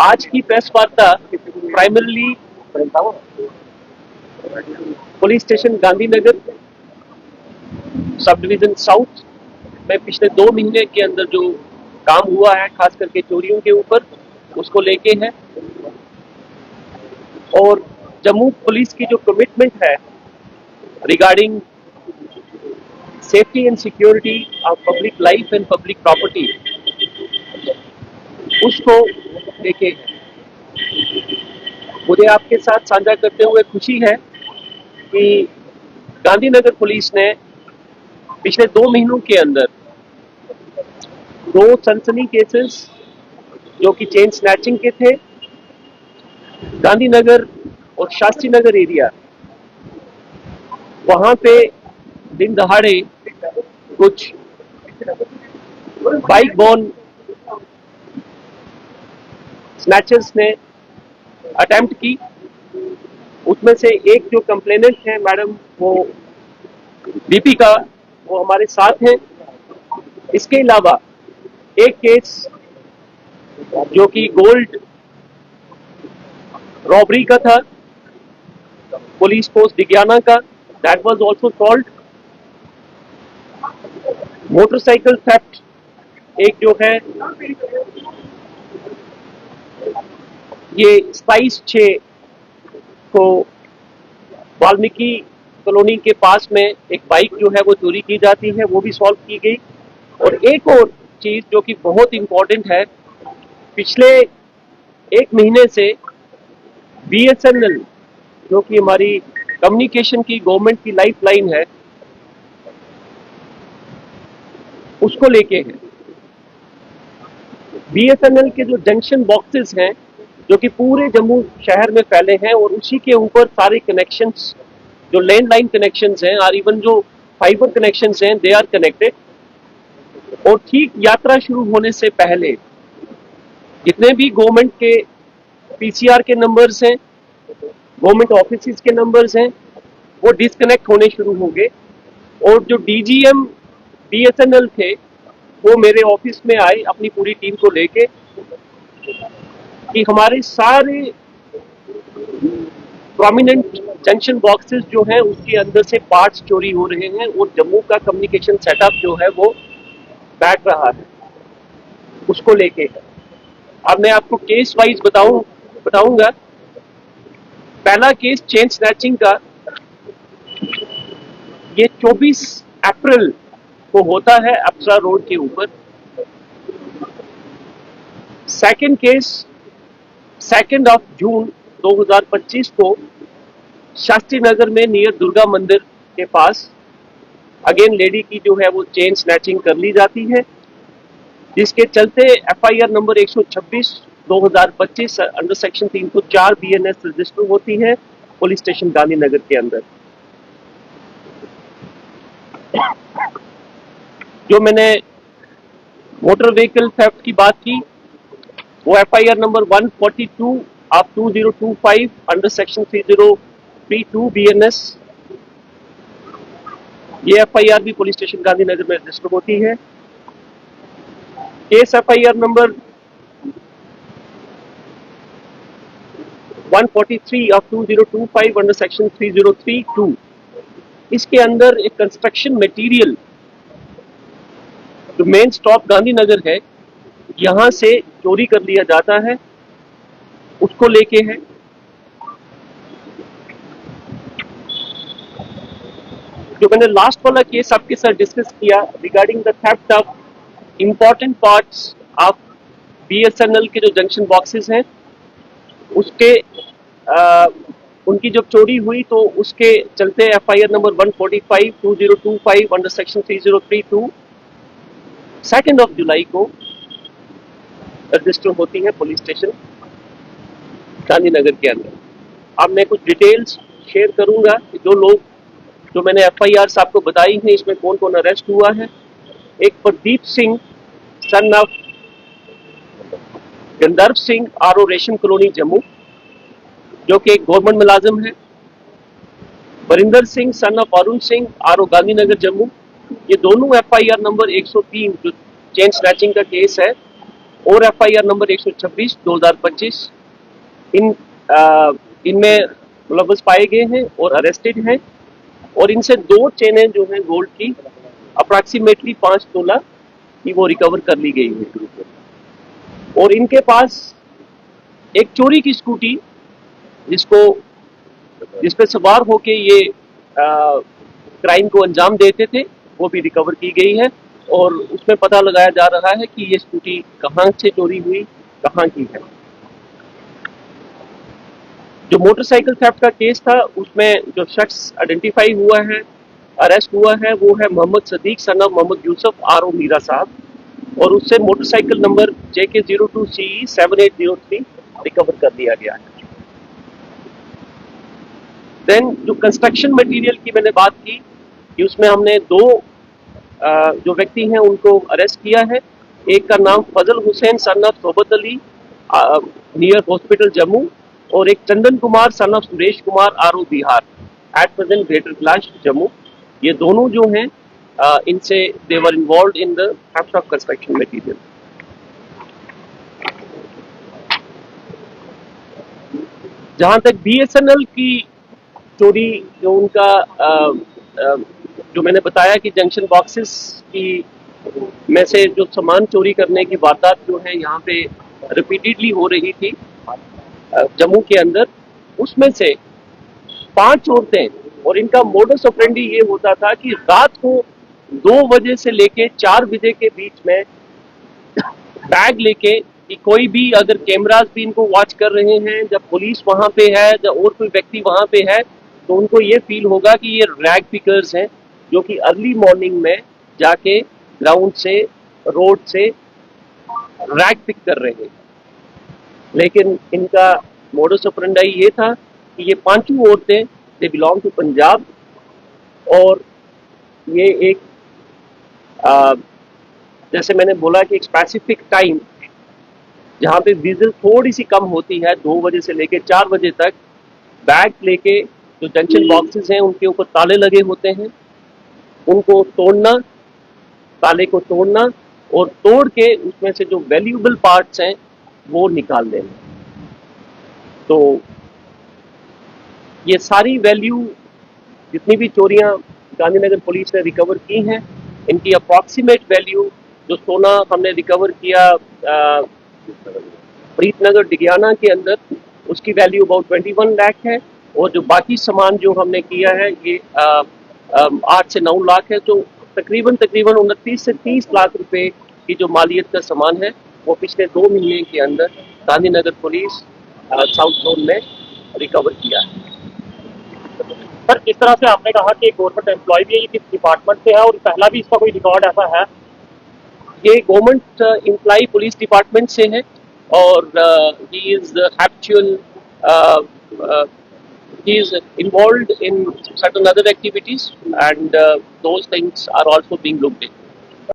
आज की प्रेस वार्ता primarily police station Gandhinagar sub division south में पिछले 2 महीने के अंदर जो काम हुआ है, खास करके चोरियों के ऊपर, उसको लेके है। और जम्मू पुलिस की जो कमिटमेंट है regarding safety and security of public life and public property, उसको लेके है। मुझे आपके साथ साझा करते हुए खुशी है कि गांधीनगर पुलिस ने पिछले 2 महीनों के अंदर 2 सनसनी केसेस जो कि चेन स्नैचिंग के थे, गांधीनगर और शास्त्री नगर एरिया, वहां पे दिन दहाड़े कुछ बाइक बॉर्न स्नैचर्स ने अटेम्प्ट की। उसमें से एक जो कंप्लेनेंट है मैडम, वो दीपिका, वो हमारे साथ हैं। इसके अलावा एक केस जो कि गोल्ड रॉबरी का था, पुलिस पोस्ट दिग्याना का, that was also solved. Motorcycle theft एक जो है, ये 27/6 को वाल्मीकि कॉलोनी के पास में एक बाइक जो है वो चोरी की जाती है, वो भी सॉल्व की गई। और एक और चीज जो कि बहुत इंपॉर्टेंट है, पिछले 1 महीने से BSNL जो कि हमारी कम्युनिकेशन की गवर्नमेंट की लाइफ लाइन है, उसको लेके है। BSNL के जो जंक्शन बॉक्सेस हैं जो कि पूरे जम्मू शहर में फैले हैं, और उसी के ऊपर सारे कनेक्शंस जो लैंडलाइन कनेक्शंस हैं और इवन जो फाइबर कनेक्शंस हैं, दे आर कनेक्टेड। और ठीक यात्रा शुरू होने से पहले जितने भी गवर्नमेंट के PCR के नंबर्स हैं, गवर्नमेंट ऑफिस के नंबर्स हैं, वो डिस्कनेक्ट होने शुरू हो गए। और जो DGM BSNL थे, वो मेरे ऑफिस में आए अपनी पूरी टीम को लेके कि हमारे सारे प्रोमिनेंट जंक्शन बॉक्सेस जो हैं उसके अंदर से पार्ट्स चोरी हो रहे हैं और जम्मू का कम्युनिकेशन सेटअप जो है वो बैठ रहा है, उसको लेके है। अब मैं आपको केस वाइज बताऊंगा। पहला केस चेन स्नैचिंग का, ये 24 अप्रैल को होता है अप्सरा रोड के ऊपर। सेकंड केस 2 जून 2025 को शास्त्री नगर में नियर दुर्गा मंदिर के पास अगेन लेडी की जो है वो चेन स्नैचिंग कर ली जाती है, जिसके चलते FIR number 126 2025 under section 304 BNS register होती है पुलिस स्टेशन गांधीनगर के अंदर। जो मैंने मोटर व्हीकल थेफ्ट की बात की, वो FIR number 142 of 2025 under section 3032 BNS, ये FIR भी पुलिस स्टेशन गांधीनगर में रजिस्टर होती है। Case FIR number 143 of 2025 under section 3032, इसके अंदर एक कंस्ट्रक्शन मटेरियल जो मेन स्टॉप गांधीनगर है, यहां से चोरी कर लिया जाता है, उसको लेके है। जो मैंने लास्ट वाला केस आपके साथ डिस्कस किया regarding the theft of important parts of BSNL के जो जंक्शन बॉक्सेस हैं, उसके उनकी जब चोरी हुई तो उसके चलते FIR नंबर 145 2025 अंडर सेक्शन 3032 2 जुलाई को रजिस्टर होती है पुलिस स्टेशन गांधीनगर के अंदर। अब मैं कुछ डिटेल्स शेयर करूंगा कि जो मैंने FIRs आपको बताई हैं, इसमें कौन कौन अरेस्ट हुआ है। एक Pradeep Singh son of Gandharva Singh RO रेशम कॉलोनी जम्मू, जो कि एक गवर्नमेंट मुलाजिम है। Varinder Singh son of Arun Singh RO Gandhinagar Jammu, ये दोनों FIR नंबर 103 जो चेन स्नैचिंग का केस है और FIR नंबर 126 2025 इनमें मुलव्वस पाए गए हैं और अरेस्टेड हैं। और इनसे 2 चेनें जो हैं गोल्ड की अप्रॉक्सीमेटली 5 तोला की वो रिकवर कर ली गई है। और इनके पास एक चोरी की स्कूटी जिस पे सवार होके ये क्राइम को अंजाम देते थे वो भी रिकवर की गई है। और उसमें पता लगाया जा रहा है कि ये स्कूटी कहाँ से चोरी हुई, कहाँ की है। जो मोटरसाइकिल थेफ्ट का केस था उसमें जो शख्स आइडेंटिफाई हुआ है, अरेस्ट हुआ है, वो है Mohammad Sadiq son of Mohammad Yusuf RO Meera Sahab. और उससे मोटरसाइकिल नंबर JK02CE 7803 रिकवर कर लिया गया है। देन जो कंस्ट्रक्शन मटेरियल की मैंने बात की कि उसमें हमने 2 जो व्यक्ति हैं उनको अरेस्ट किया है। एक का नाम फजल हुसैन सन ऑफ सोबत अली नियर हॉस्पिटल जम्मू, और एक Chandan Kumar son of Suresh Kumar RO Bihar at present greater Kailash Jammu. ये दोनों जो हैं इनसे they were involve in the theft of construction material. जहां तक BSNL की चोरी जो उनका जो मैंने बताया कि जंक्शन बॉक्सेस की में से जो सामान चोरी करने की वारदात जो है यहाँ पे रिपीटेडली हो रही थी जम्मू के अंदर, उसमें से 5 औरतें, और इनका मोडस ऑपरेंडी ये होता था कि रात को 2 बजे से लेके 4 बजे के बीच में बैग लेके कि कोई भी अगर कैमरास भी इनको वॉच कर रहे हैं, जब पुलिस वहां पे है और कोई व्यक्ति वहां पे है तो उनको ये फील होगा कि ये रैग पिकर्स हैं जो कि अर्ली मॉर्निंग में जाके ग्राउंड से, रोड से रैग पिक कर रहे हैं। लेकिन इनका मोडस ऑपरेंडी ये था कि ये 5 औरतें दे बिलोंग टू पंजाब, और ये एक जैसे मैंने बोला कि एक स्पेसिफिक टाइम जहाँ पे विजिल थोड़ी सी कम होती है 2 बजे से लेके 4 बजे तक, बैग लेके जो जंक्शन बॉक्सेस हैं उनके ऊपर ताले लगे होते हैं, उनको तोड़ना, ताले को तोड़ना और तोड़ के उसमें से जो वैल्यूएबल पार्ट्स हैं वो निकाल देना। तो ये सारी वैल्यू जितनी भी चोरियां गांधीनगर पुलिस ने रिकवर की हैं, इनकी अप्रॉक्सीमेट वैल्यू जो सोना हमने रिकवर किया प्रीतनगर डिगियाना के अंदर, उसकी वैल्यू अबाउट 21 लाख है। और जो बाकी सामान जो हमने किया है ये 8 से 9 लाख है। तो तकरीबन 29 से 30 लाख रुपए की जो मालियत का सामान है वो पिछले 2 महीने के अंदर गांधीनगर पुलिस साउथ जोन में रिकवर किया है। सर, जिस तरह से आपने कहा कि गवर्नमेंट एम्प्लॉय भी है, ये किस डिपार्टमेंट से है और पहला भी इसका कोई रिकॉर्ड ऐसा है? ये गवर्नमेंट एम्प्लॉय पुलिस डिपार्टमेंट से है और he is habitual he is involved in certain other activities and those things are also being looked into.